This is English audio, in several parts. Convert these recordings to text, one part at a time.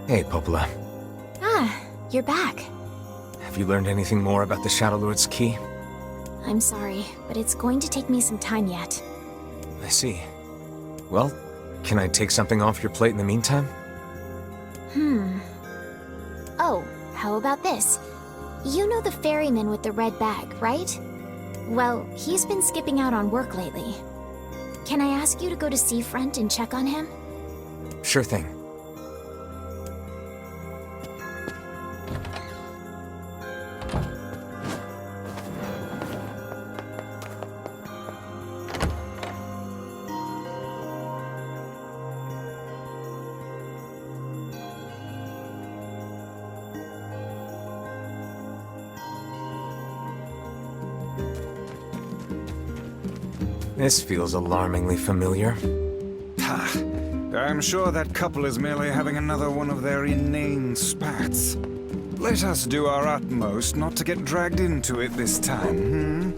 Hey, Popola. Ah, you're back. Have you learned anything more about the Shadow Lord's key? I'm sorry, but it's going to take me some time yet. I see. Well, can I take something off your plate in the meantime? Oh, how about this? You know the ferryman with the red bag, right? Well, he's been skipping out on work lately. Can I ask you to go to Seafront and check on him? Sure thing. This feels alarmingly familiar. Ha! I'm sure that couple is merely having another one of their inane spats. Let us do our utmost not to get dragged into it this time,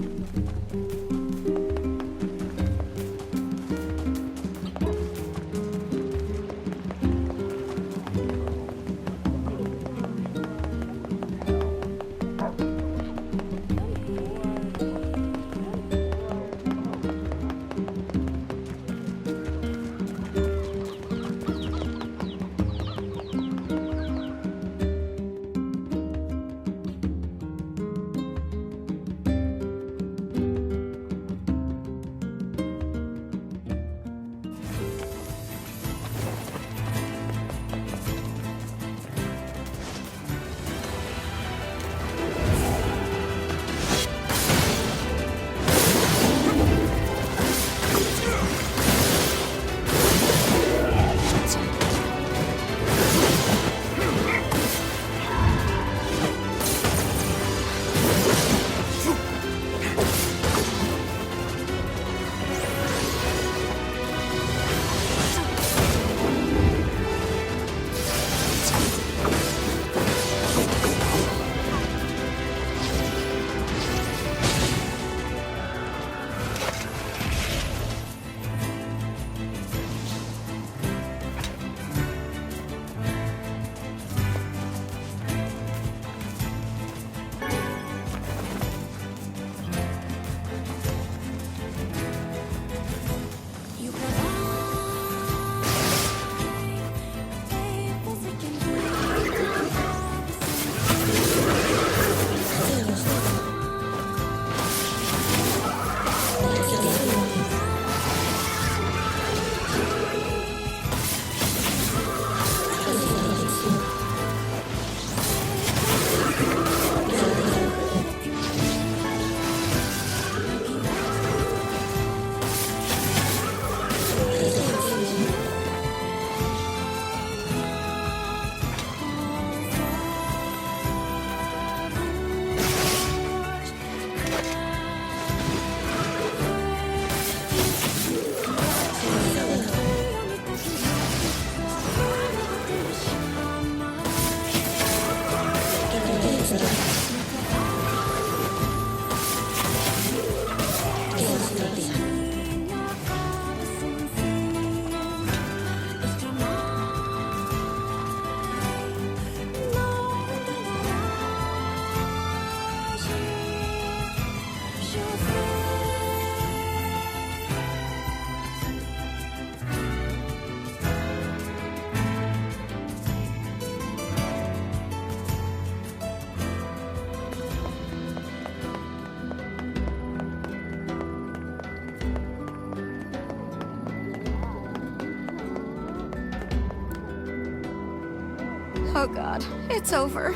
Oh god, it's over.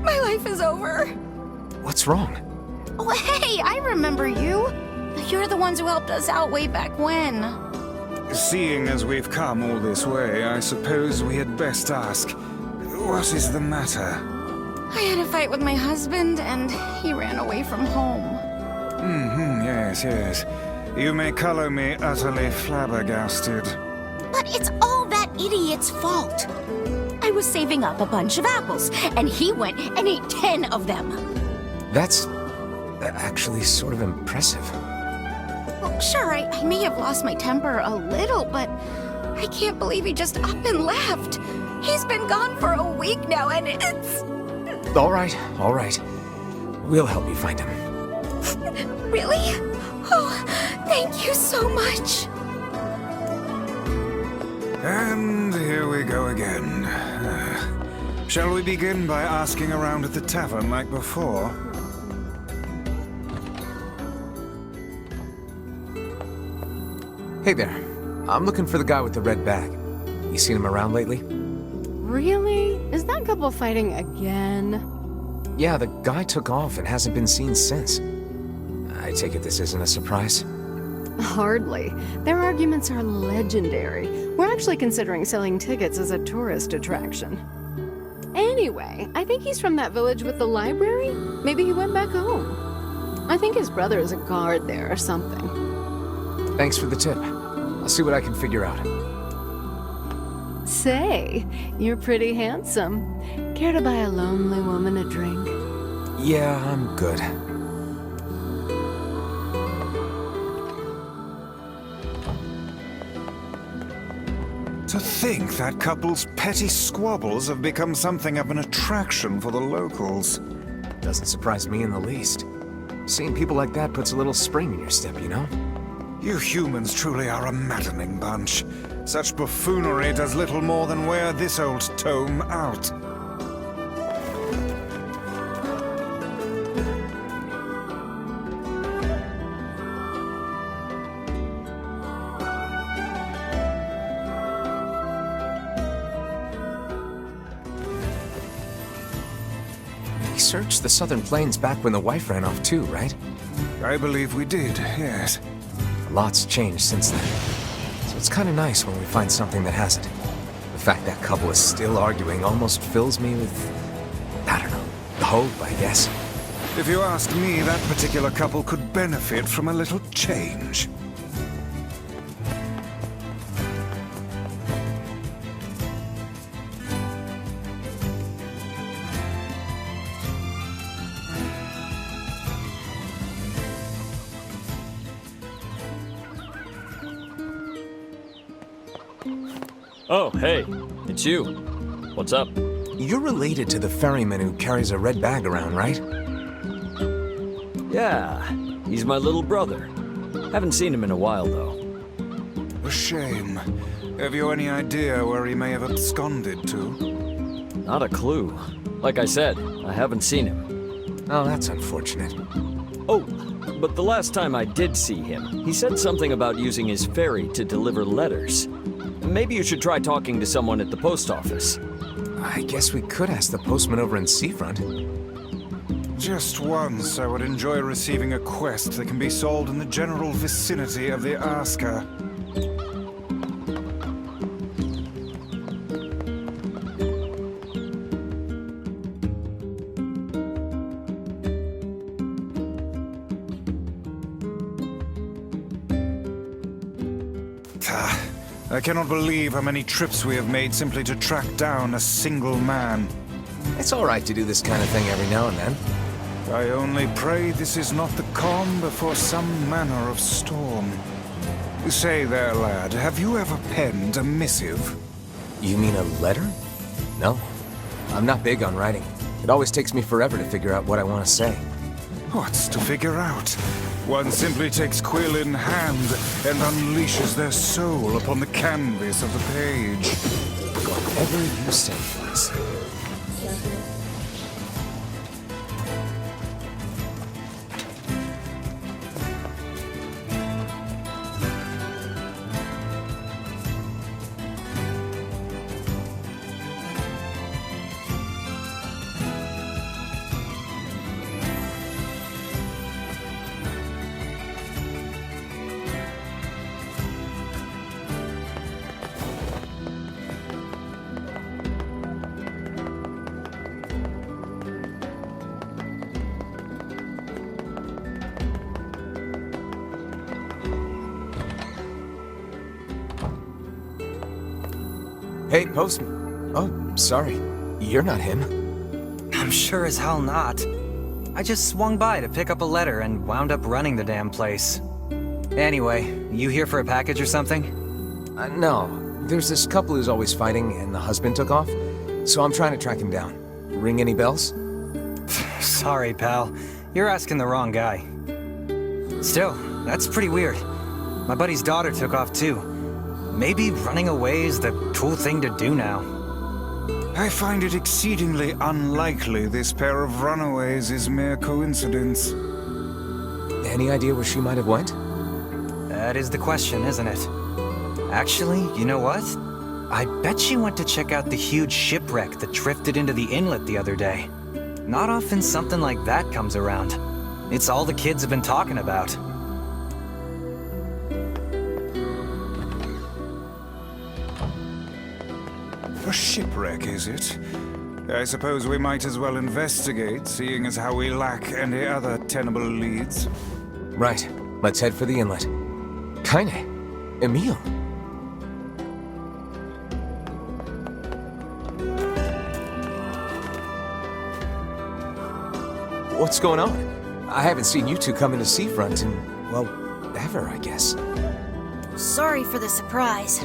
My life is over. What's wrong? Oh hey, I remember you. You're the ones who helped us out way back when. Seeing as we've come all this way, I suppose we had best ask, what is the matter? I had a fight with my husband, and he ran away from home. Yes. You may color me utterly flabbergasted. But it's all that idiot's fault. I was saving up a bunch of apples, and he went and ate 10 of them. That's actually sort of impressive. Well, sure, I may have lost my temper a little, but I can't believe he just up and left. He's been gone for a week now, and it's... All right, all right. We'll help you find him. Really? Oh, thank you so much. And here we go again. Shall we begin by asking around at the tavern like before? Hey there. I'm looking for the guy with the red bag. You seen him around lately? Really? Is that couple fighting again? Yeah, the guy took off and hasn't been seen since. I take it this isn't a surprise? Hardly. Their arguments are legendary. We're actually considering selling tickets as a tourist attraction. Anyway, I think he's from that village with the library. Maybe he went back home. I think his brother is a guard there or something. Thanks for the tip. I'll see what I can figure out. Say, you're pretty handsome. Care to buy a lonely woman a drink? Yeah, I'm good. To think that couple's petty squabbles have become something of an attraction for the locals. Doesn't surprise me in the least. Seeing people like that puts a little spring in your step, you know? You humans truly are a maddening bunch. Such buffoonery does little more than wear this old tome out. We searched the Southern Plains back when the wife ran off too, right? I believe we did, yes. A lot's changed since then. So it's kind of nice when we find something that hasn't. The fact that couple is still arguing almost fills me with, I don't know, hope, I guess. If you ask me, that particular couple could benefit from a little change. Oh, hey, it's you. What's up? You're related to the ferryman who carries a red bag around, right? Yeah, he's my little brother. Haven't seen him in a while, though. A shame. Have you any idea where he may have absconded to? Not a clue. Like I said, I haven't seen him. Oh, that's unfortunate. Oh, but the last time I did see him, he said something about using his ferry to deliver letters. Maybe you should try talking to someone at the post office. I guess we could ask the postman over in Seafront. Just once, I would enjoy receiving a quest that can be solved in the general vicinity of the asker. I cannot believe how many trips we have made simply to track down a single man. It's all right to do this kind of thing every now and then. I only pray this is not the calm before some manner of storm. Say there, lad, have you ever penned a missive? You mean a letter? No. I'm not big on writing. It always takes me forever to figure out what I want to say. What's to figure out? One simply takes quill in hand and unleashes their soul upon the canvas of the page. Whatever you say, please. Hey, postman. Oh, sorry. You're not him. I'm sure as hell not. I just swung by to pick up a letter and wound up running the damn place. Anyway, you here for a package or something? No. There's this couple who's always fighting, and the husband took off. So I'm trying to track him down. Ring any bells? Sorry, pal. You're asking the wrong guy. Still, that's pretty weird. My buddy's daughter took off too. Maybe running away is the cool thing to do now. I find it exceedingly unlikely this pair of runaways is mere coincidence. Any idea where she might have went? That is the question, isn't it? Actually, you know what? I bet she went to check out the huge shipwreck that drifted into the inlet the other day. Not often something like that comes around. It's all the kids have been talking about. A shipwreck, is it? I suppose we might as well investigate, seeing as how we lack any other tenable leads. Right. Let's head for the inlet. Kaine. Emil. What's going on? I haven't seen you two come into Seafront in, well, ever, I guess. Sorry for the surprise.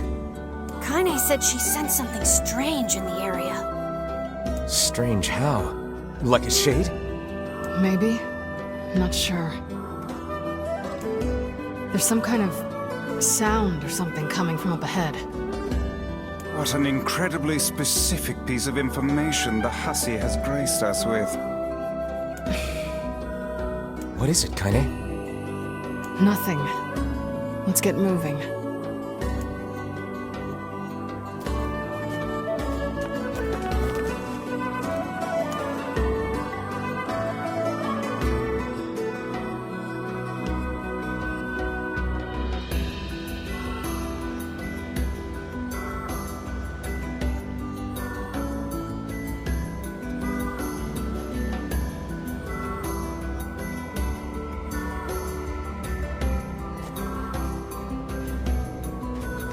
Kaine said she sensed something strange in the area. Strange how? Like a shade? Maybe? Not sure. There's some kind of sound or something coming from up ahead. What an incredibly specific piece of information the hussy has graced us with. What is it, Kaine? Nothing. Let's get moving.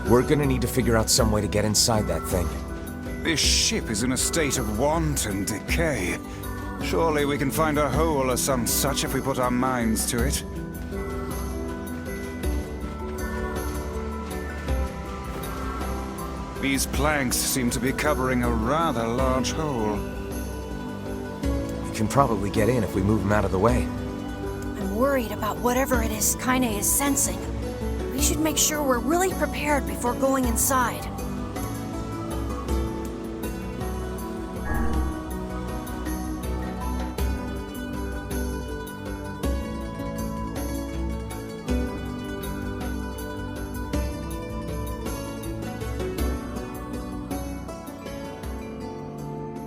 We're gonna need to figure out some way to get inside that thing. This ship is in a state of wanton decay. Surely we can find a hole or some such if we put our minds to it. These planks seem to be covering a rather large hole. We can probably get in if we move them out of the way. I'm worried about whatever it is Kaine is sensing. We should make sure we're really prepared before going inside.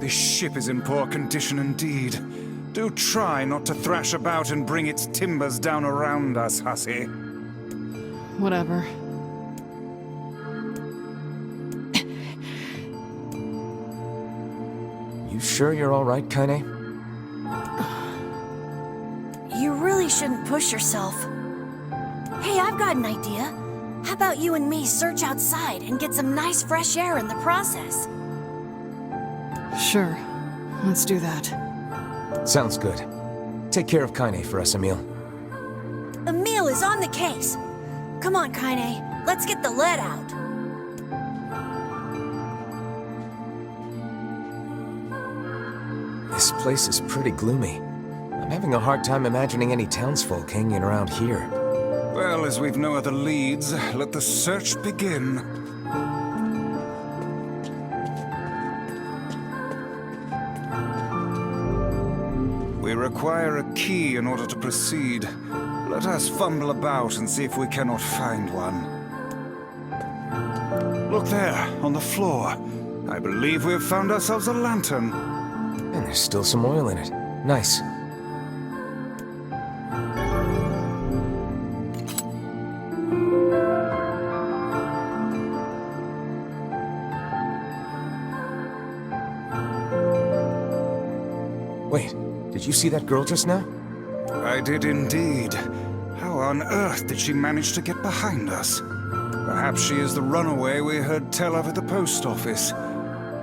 This ship is in poor condition indeed. Do try not to thrash about and bring its timbers down around us, hussy. Whatever. You sure you're alright, Kaine? You really shouldn't push yourself. Hey, I've got an idea. How about you and me search outside and get some nice fresh air in the process? Sure. Let's do that. Sounds good. Take care of Kaine for us, Emil. Emil is on the case. Come on, Kaine. Let's get the lead out. This place is pretty gloomy. I'm having a hard time imagining any townsfolk hanging around here. Well, as we've no other leads, let the search begin. We require a key in order to proceed. Let us fumble about and see if we cannot find one. Look there, on the floor. I believe we have found ourselves a lantern. And there's still some oil in it. Nice. Wait, did you see that girl just now? I did indeed. How on earth did she manage to get behind us? Perhaps she is the runaway we heard tell of at the post office.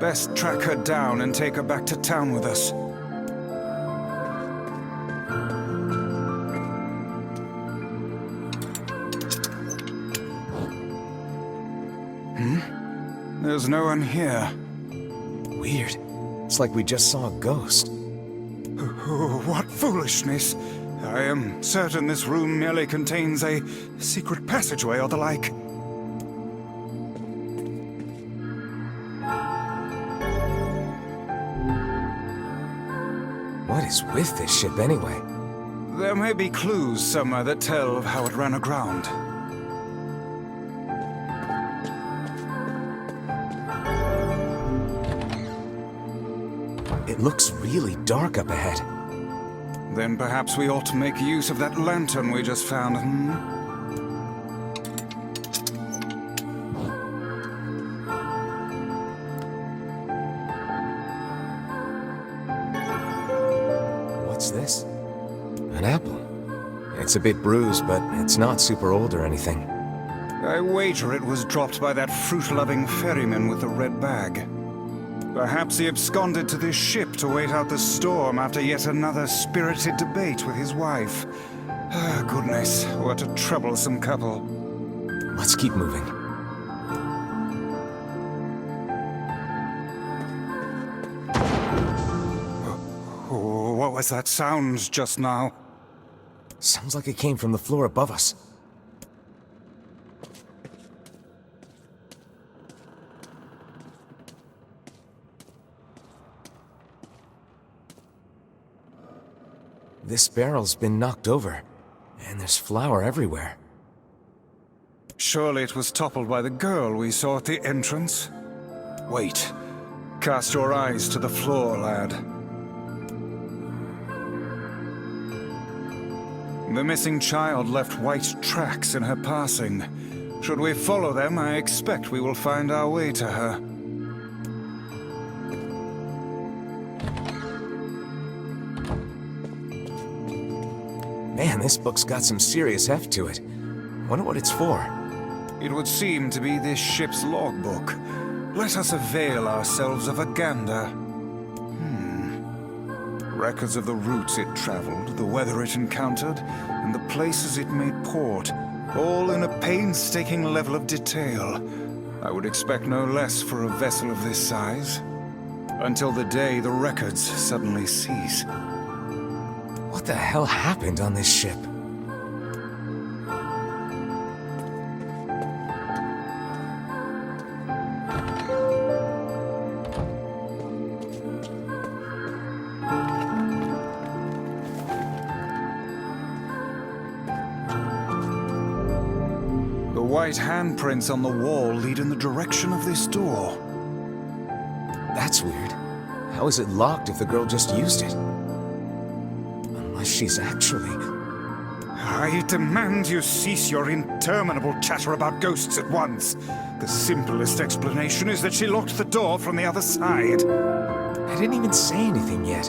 Best track her down and take her back to town with us. There's no one here. Weird. It's like we just saw a ghost. Oh, what foolishness! I am certain this room merely contains a secret passageway or the like. What is with this ship anyway? There may be clues somewhere that tell of how it ran aground. It looks really dark up ahead. Then perhaps we ought to make use of that lantern we just found, What's this? An apple. It's a bit bruised, but it's not super old or anything. I wager it was dropped by that fruit-loving ferryman with the red bag. Perhaps he absconded to this ship to wait out the storm after yet another spirited debate with his wife. Ah, goodness, what a troublesome couple. Let's keep moving. Oh, what was that sound just now? Sounds like it came from the floor above us. This barrel's been knocked over, and there's flour everywhere. Surely it was toppled by the girl we saw at the entrance. Wait. Cast your eyes to the floor, lad. The missing child left white tracks in her passing. Should we follow them, I expect we will find our way to her. Man, this book's got some serious heft to it. Wonder what it's for. It would seem to be this ship's logbook. Let us avail ourselves of a gander. Records of the routes it traveled, the weather it encountered, and the places it made port, all in a painstaking level of detail. I would expect no less for a vessel of this size. Until the day the records suddenly cease. What the hell happened on this ship? The white handprints on the wall lead in the direction of this door. That's weird. How is it locked if the girl just used it? Unless she's actually... I demand you cease your interminable chatter about ghosts at once. The simplest explanation is that she locked the door from the other side. I didn't even say anything yet.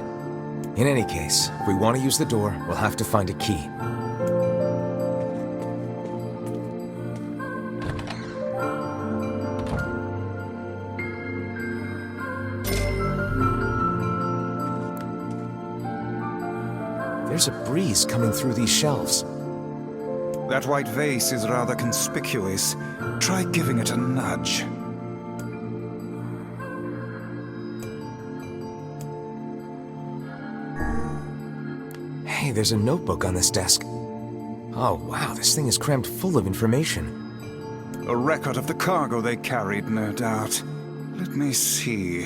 In any case, if we want to use the door, we'll have to find a key. There's a breeze coming through these shelves. That white vase is rather conspicuous. Try giving it a nudge. Hey, there's a notebook on this desk. Oh, wow, this thing is crammed full of information. A record of the cargo they carried, no doubt. Let me see.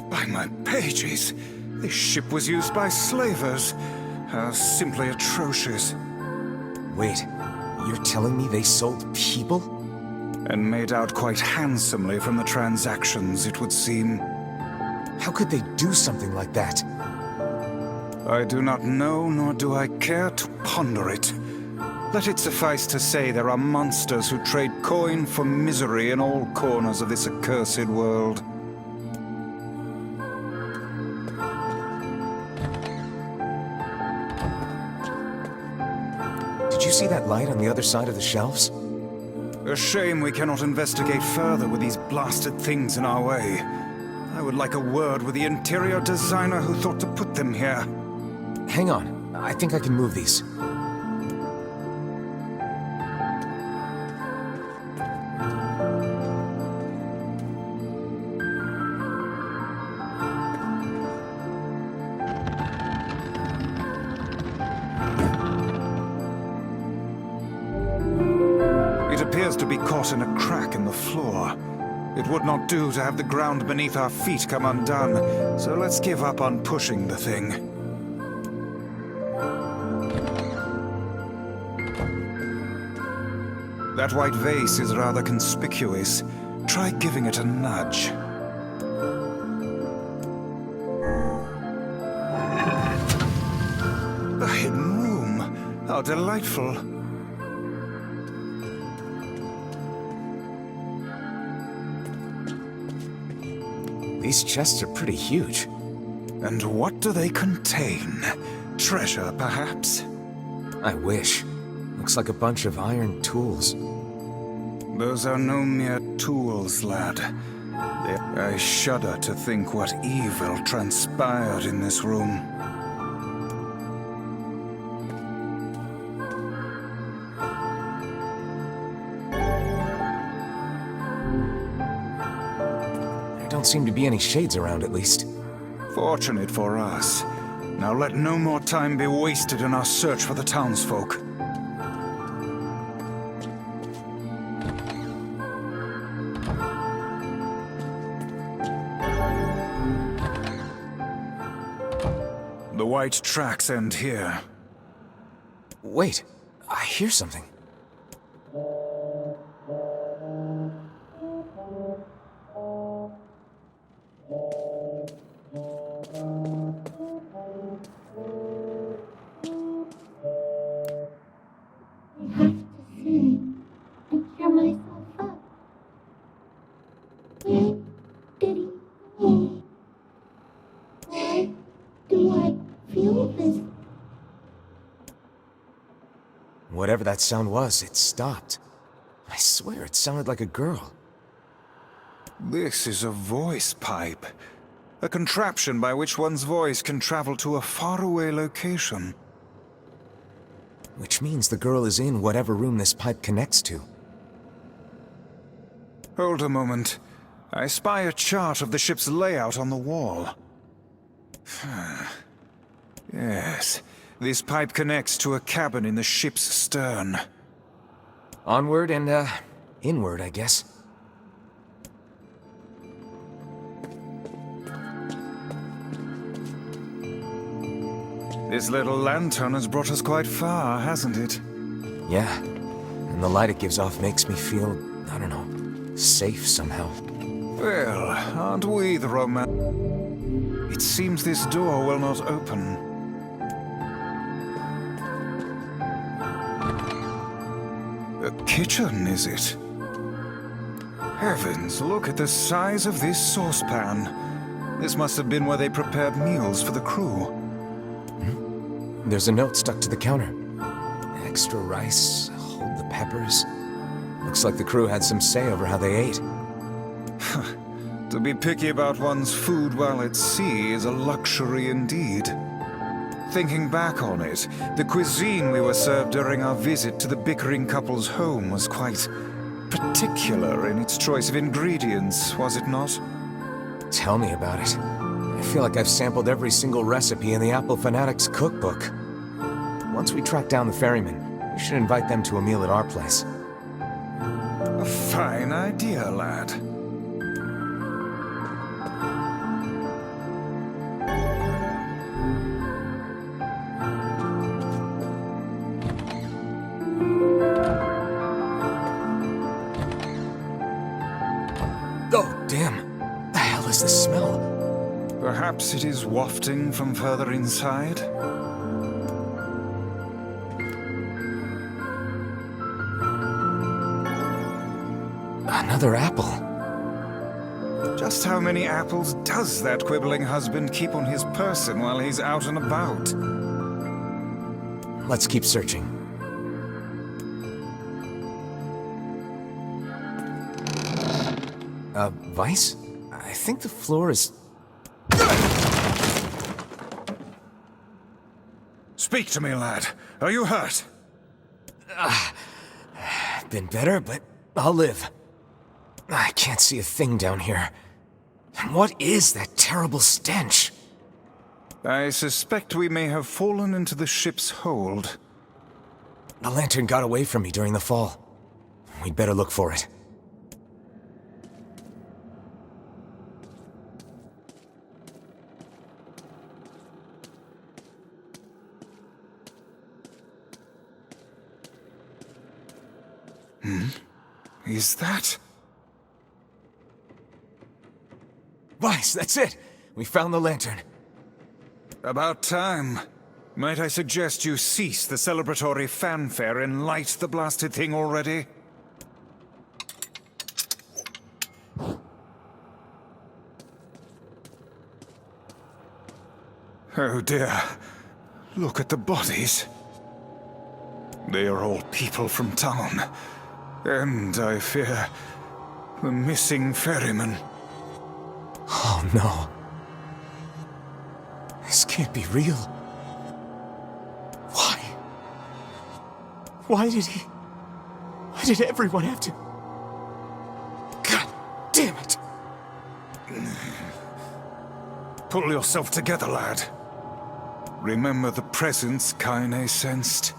By my pages, this ship was used by slavers. How simply atrocious. Wait, you're telling me they sold people? And made out quite handsomely from the transactions, it would seem. How could they do something like that? I do not know, nor do I care to ponder it. Let it suffice to say there are monsters who trade coin for misery in all corners of this accursed world. Did you see that light on the other side of the shelves? A shame we cannot investigate further with these blasted things in our way. I would like a word with the interior designer who thought to put them here. Hang on, I think I can move these. It appears to be caught in a crack in the floor. It would not do to have the ground beneath our feet come undone, so let's give up on pushing the thing. That white vase is rather conspicuous. Try giving it a nudge. A hidden room. How delightful. These chests are pretty huge. And what do they contain? Treasure, perhaps? I wish. Looks like a bunch of iron tools. Those are no mere tools, lad. I shudder to think what evil transpired in this room. There don't seem to be any shades around, at least. Fortunate for us. Now let no more time be wasted in our search for the townsfolk. The white tracks end here. Wait, I hear something. Whatever that sound was, it stopped. I swear it sounded like a girl. This is a voice pipe. A contraption by which one's voice can travel to a faraway location. Which means the girl is in whatever room this pipe connects to. Hold a moment. I spy a chart of the ship's layout on the wall. Yes, this pipe connects to a cabin in the ship's stern. Onward and, inward, I guess. This little lantern has brought us quite far, hasn't it? Yeah, and the light it gives off makes me feel, I don't know, safe somehow. Well, aren't we the It seems this door will not open. A kitchen, is it? Heavens, look at the size of this saucepan. This must have been where they prepared meals for the crew. There's a note stuck to the counter. Extra rice, hold the peppers. Looks like the crew had some say over how they ate. To be picky about one's food while at sea is a luxury indeed. Thinking back on it, the cuisine we were served during our visit to the bickering couple's home was quite particular in its choice of ingredients, was it not? Tell me about it. I feel like I've sampled every single recipe in the Apple Fanatics cookbook. Once we track down the ferryman, we should invite them to a meal at our place. A fine idea, lad. Oh, damn. The hell is this smell? Perhaps it is wafting from further inside? Another apple. Just how many apples does that quibbling husband keep on his person while he's out and about? Let's keep searching. Vice? I think the floor is... Speak to me, lad. Are you hurt? Been better, but I'll live. I can't see a thing down here. And what is that terrible stench? I suspect we may have fallen into the ship's hold. The lantern got away from me during the fall. We'd better look for it. Is that? Weiss, that's it! We found the lantern. About time. Might I suggest you cease the celebratory fanfare and light the blasted thing already? Oh dear. Look at the bodies. They are all people from town. And, I fear, the missing ferryman. Oh no. This can't be real. Why? Why did everyone have to... God damn it! Pull yourself together, lad. Remember the presence Kaine sensed?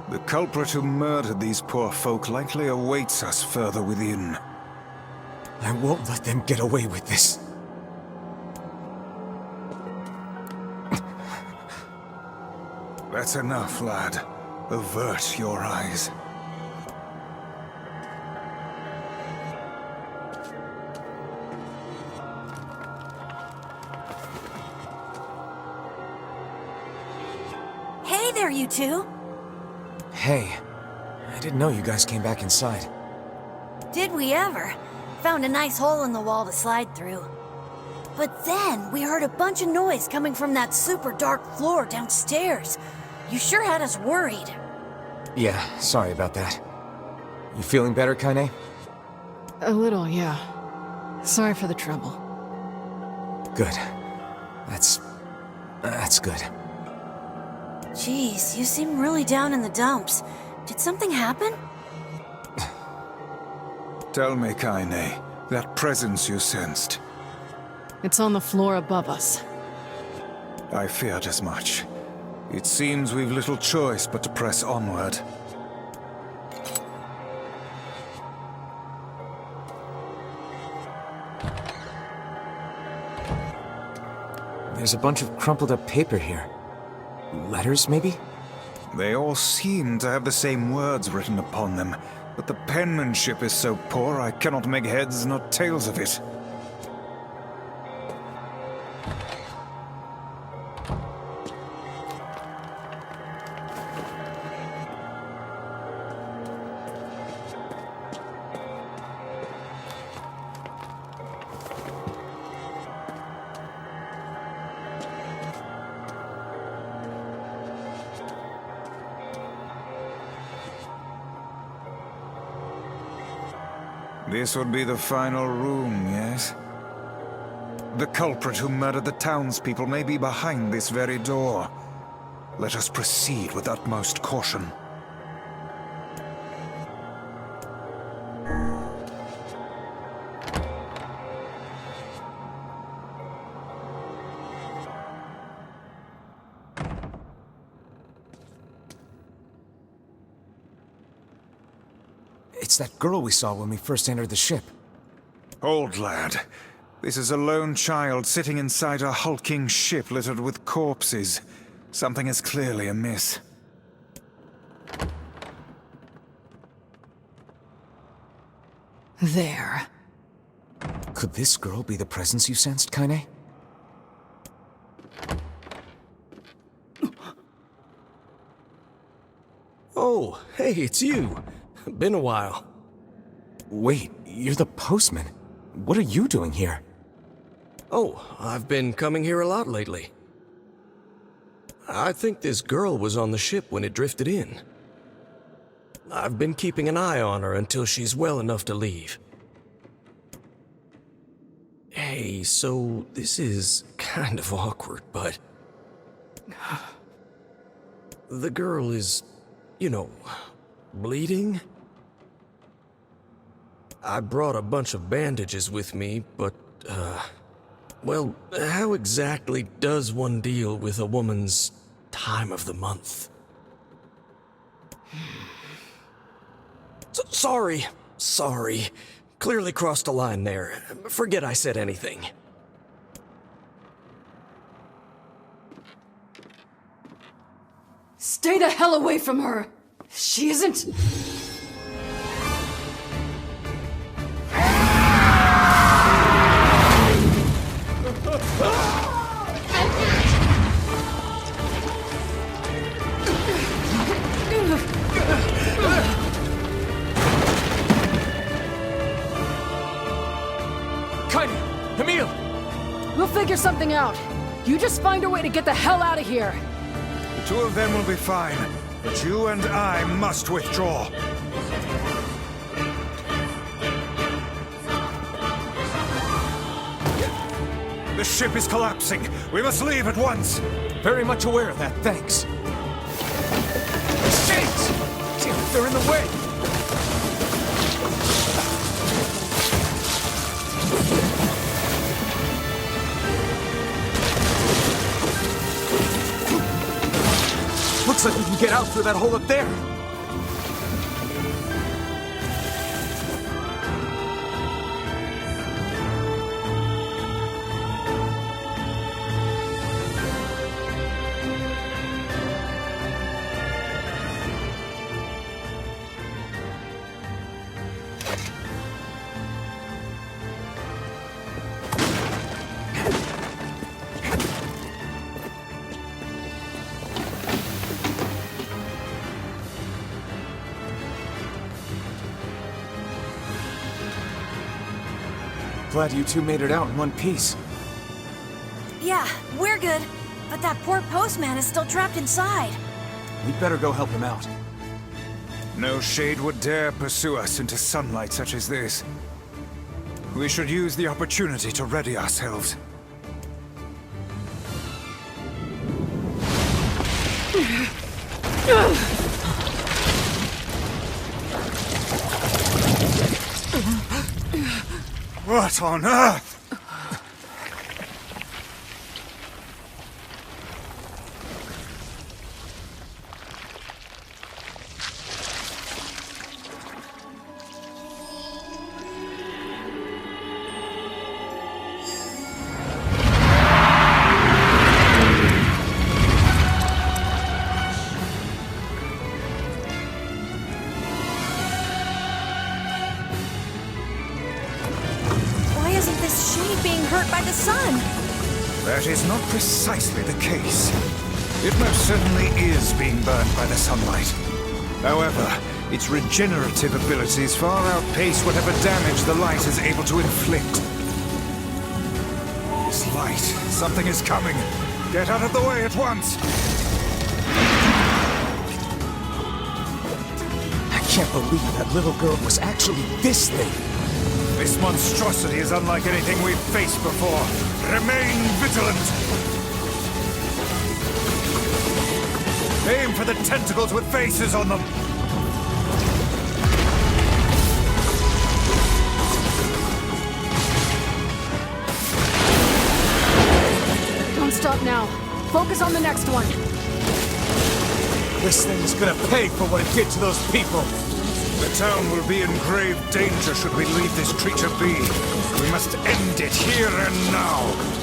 The culprit who murdered these poor folk likely awaits us further within. I won't let them get away with this. That's enough, lad. Avert your eyes. Hey there, you two! Hey, I didn't know you guys came back inside. Did we ever? Found a nice hole in the wall to slide through. But then we heard a bunch of noise coming from that super dark floor downstairs. You sure had us worried. Yeah, sorry about that. You feeling better, Kaine? A little, yeah. Sorry for the trouble. Good. That's good. Jeez, you seem really down in the dumps. Did something happen? Tell me, Kaine, that presence you sensed. It's on the floor above us. I feared as much. It seems we've little choice but to press onward. There's a bunch of crumpled up paper here. Letters, maybe? They all seem to have the same words written upon them, but the penmanship is so poor I cannot make heads nor tails of it. This would be the final room, yes? The culprit who murdered the townspeople may be behind this very door. Let us proceed with utmost caution. It's that girl we saw when we first entered the ship. Old lad, this is a lone child sitting inside a hulking ship littered with corpses. Something is clearly amiss. There. Could this girl be the presence you sensed, Kaine? Oh, hey, it's you. Been a while. Wait, you're the postman. What are you doing here? Oh, I've been coming here a lot lately. I think this girl was on the ship when it drifted in. I've been keeping an eye on her until she's well enough to leave. Hey, so this is kind of awkward, but... the girl is, you know, bleeding? I brought a bunch of bandages with me, but, well, how exactly does one deal with a woman's time of the month? Sorry. Clearly crossed a line there. Forget I said anything. Stay the hell away from her! She isn't... Camille! We'll figure something out. You just find a way to get the hell out of here. The two of them will be fine, but you and I must withdraw. The ship is collapsing. We must leave at once. Very much aware of that, thanks. Shit! Damn it, they're in the way! Looks like we can get out through that hole up there. Glad you two made it out in one piece. Yeah, we're good. But that poor postman is still trapped inside. We'd better go help him out. No shade would dare pursue us into sunlight such as this. We should use the opportunity to ready ourselves. What on earth? That is not precisely the case. It most certainly is being burned by the sunlight. However, its regenerative abilities far outpace whatever damage the light is able to inflict. This light, something is coming. Get out of the way at once! I can't believe that little girl was actually this thing. This monstrosity is unlike anything we've faced before. Remain vigilant! Aim for the tentacles with faces on them! Don't stop now. Focus on the next one. This thing is gonna pay for what it did to those people. The town will be in grave danger should we leave this creature be. We must end it here and now.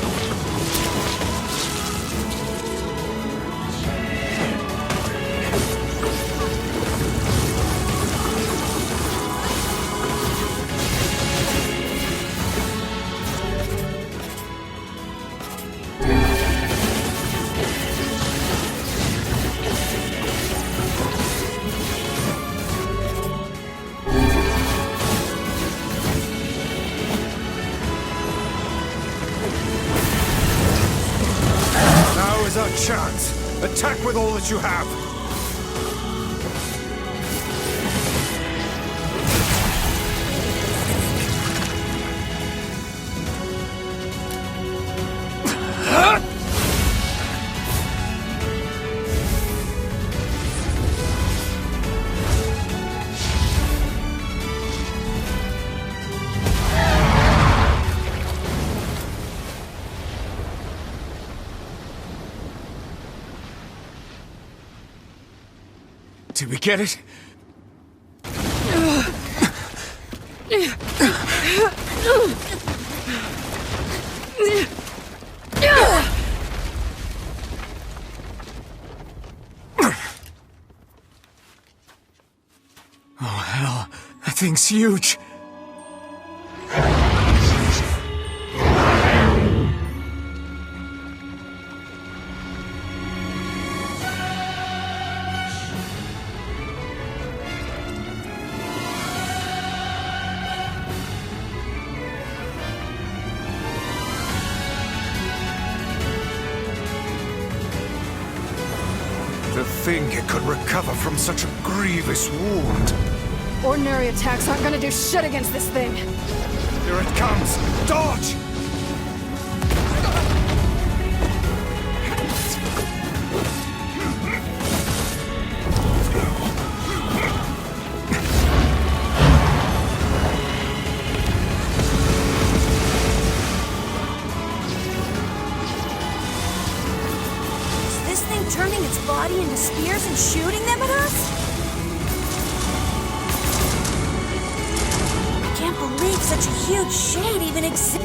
Our chance. Attack with all that you have. Did we get it? Oh, hell. That thing's huge. To think it could recover from such a grievous wound. Ordinary attacks aren't gonna do shit against this thing. Here it comes! Dodge! Is this thing turning its body into spears and shooting them at us? I can't believe such a huge shade even exists.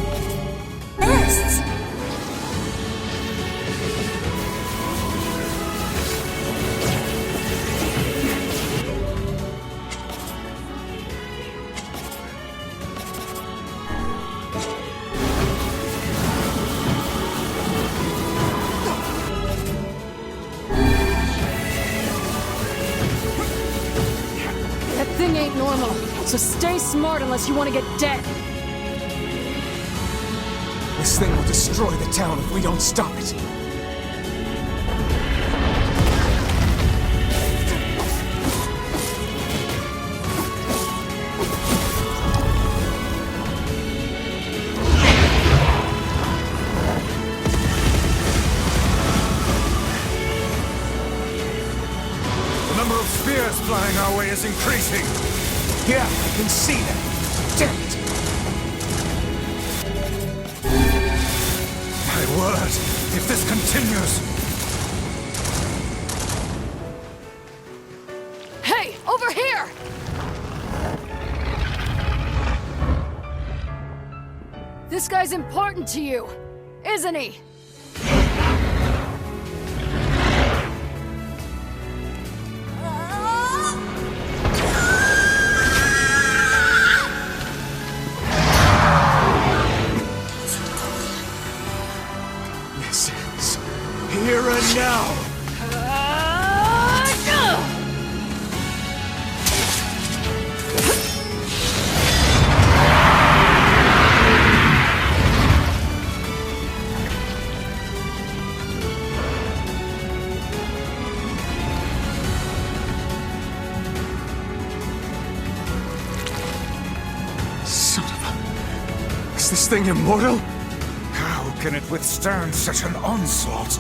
That thing ain't normal, so stay smart unless you want to get dead. This thing will destroy the town if we don't stop it. The number of spears flying our way is increasing. Yeah, I can see that. Damn it. My word, if this continues... Hey, over here! This guy's important to you, isn't he? This is here and now. Son of a... Is this thing immortal? How can it withstand such an onslaught?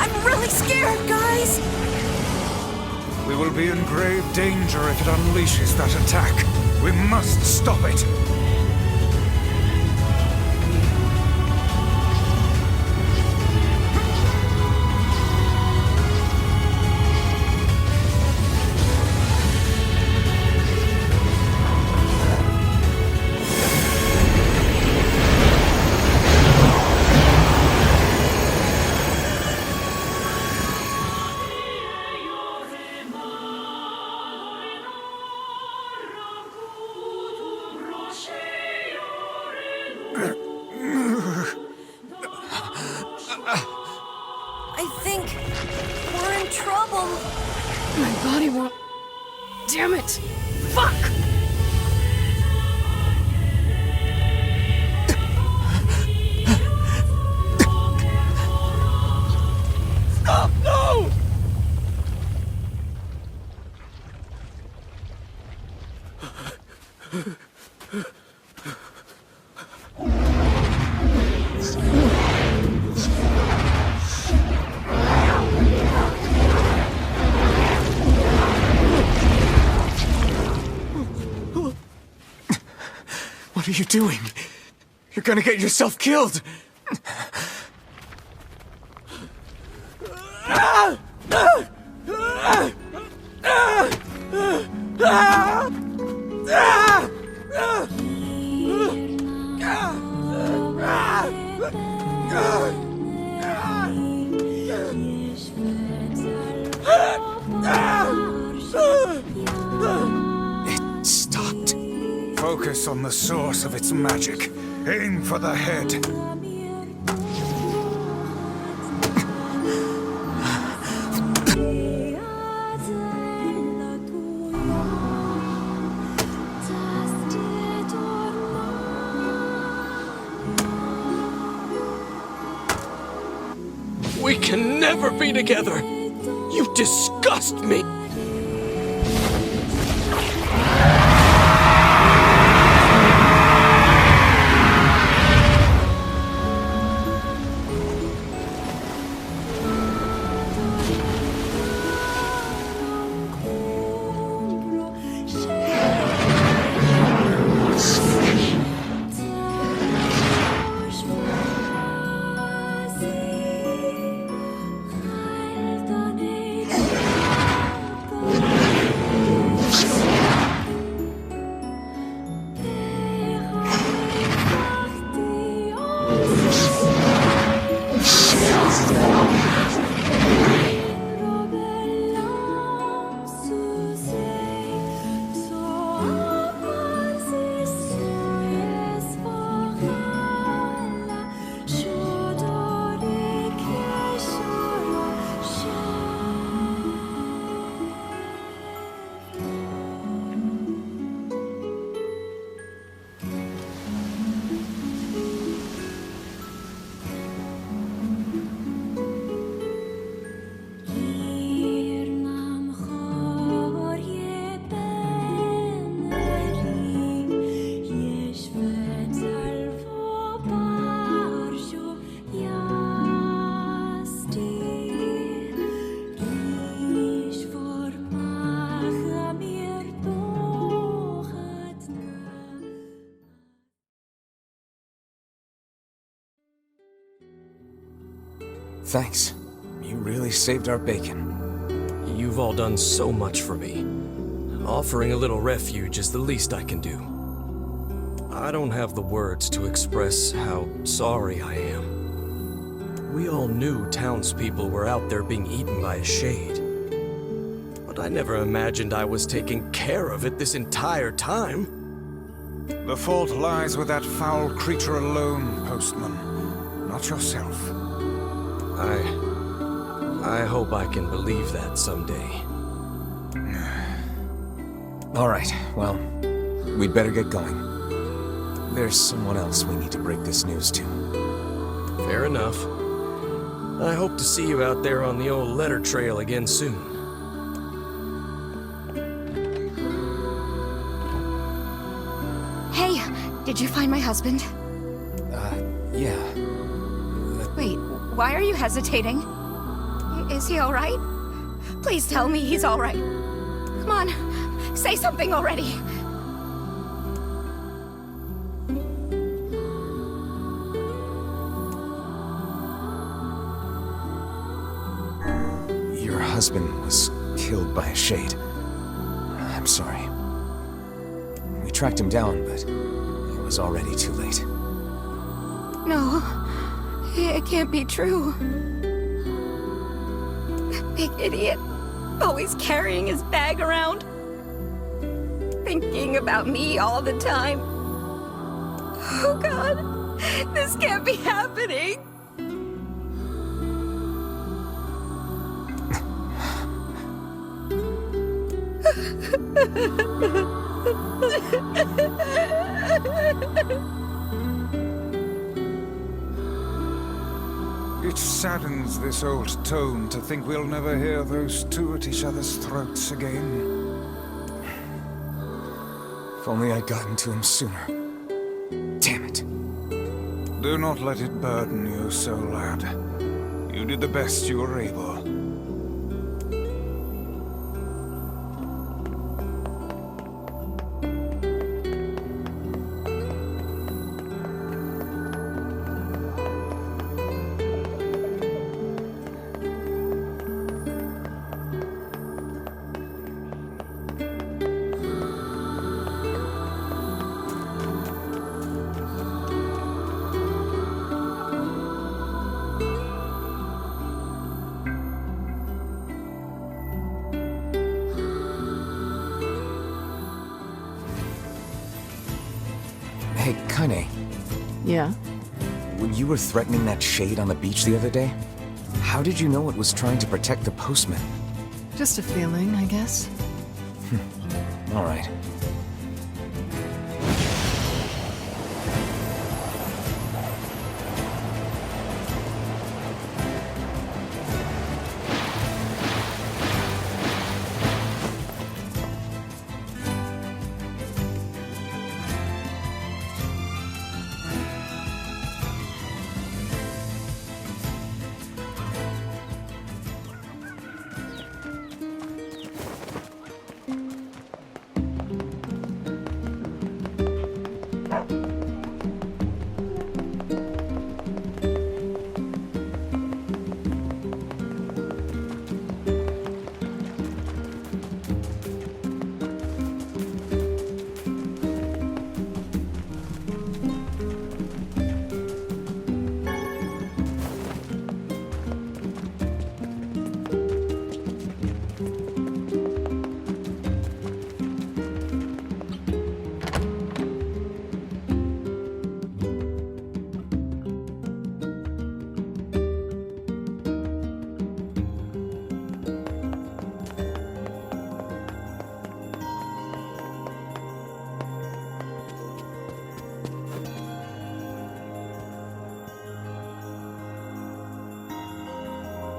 I'm really scared, guys! We will be in grave danger if it unleashes that attack. We must stop it. I think we're in trouble. My body won't... Damn it! Fuck! Stop! No! What are you doing? You're gonna get yourself killed! focus on the source of its magic. Aim for the head. We can never be together! You disgust me! Thanks. You really saved our bacon. You've all done so much for me. Offering a little refuge is the least I can do. I don't have the words to express how sorry I am. We all knew townspeople were out there being eaten by a shade. But I never imagined I was taking care of it this entire time. The fault lies with that foul creature alone, Postman. Not yourself. I hope I can believe that someday. All right, well, we'd better get going. There's someone else we need to break this news to. Fair enough. I hope to see you out there on the old letter trail again soon. Hey, did you find my husband? Yeah. Wait, why are you hesitating? Is he all right? Please tell me he's all right. Come on, say something already. Your husband was killed by a shade. I'm sorry. We tracked him down, but it was already too late. No, it can't be true. That big idiot, always carrying his bag around. Thinking about me all the time. Oh God, this can't be happening. It saddens this old tone to think we'll never hear those two at each other's throats again. If only I'd gotten to him sooner. Damn it. Do not let it burden you so, lad. You did the best you were able. Hey, Kaine, Yeah? when you were threatening that shade on the beach the other day, how did you know it was trying to protect the postman? Just a feeling, I guess. All right.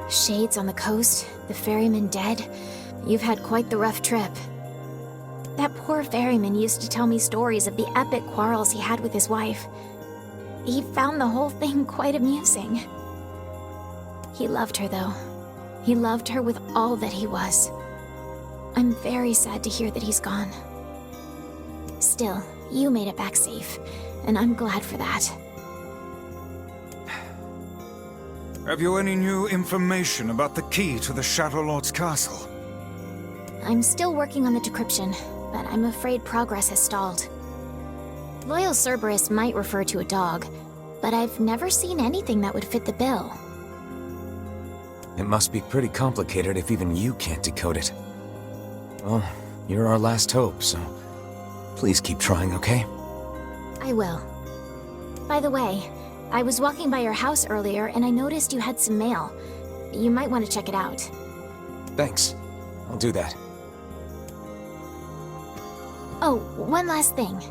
Shades on the coast, the ferryman dead. You've had quite the rough trip. That poor ferryman used to tell me stories of the epic quarrels he had with his wife. He found the whole thing quite amusing. He loved her, though. He loved her with all that he was. I'm very sad to hear that he's gone. Still, you made it back safe, and I'm glad for that. Have you any new information about the key to the Shadow Lord's castle? I'm still working on the decryption, but I'm afraid progress has stalled. Loyal Cerberus might refer to a dog, but I've never seen anything that would fit the bill. It must be pretty complicated if even you can't decode it. Well, you're our last hope, so please keep trying, okay? I will. By the way, I was walking by your house earlier and I noticed you had some mail. You might want to check it out. Thanks. I'll do that. Oh, one last thing.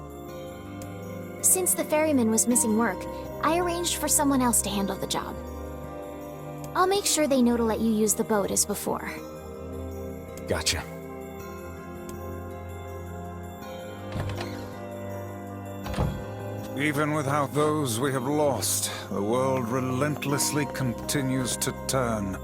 Since the ferryman was missing work, I arranged for someone else to handle the job. I'll make sure they know to let you use the boat as before. Gotcha. Even without those we have lost, the world relentlessly continues to turn.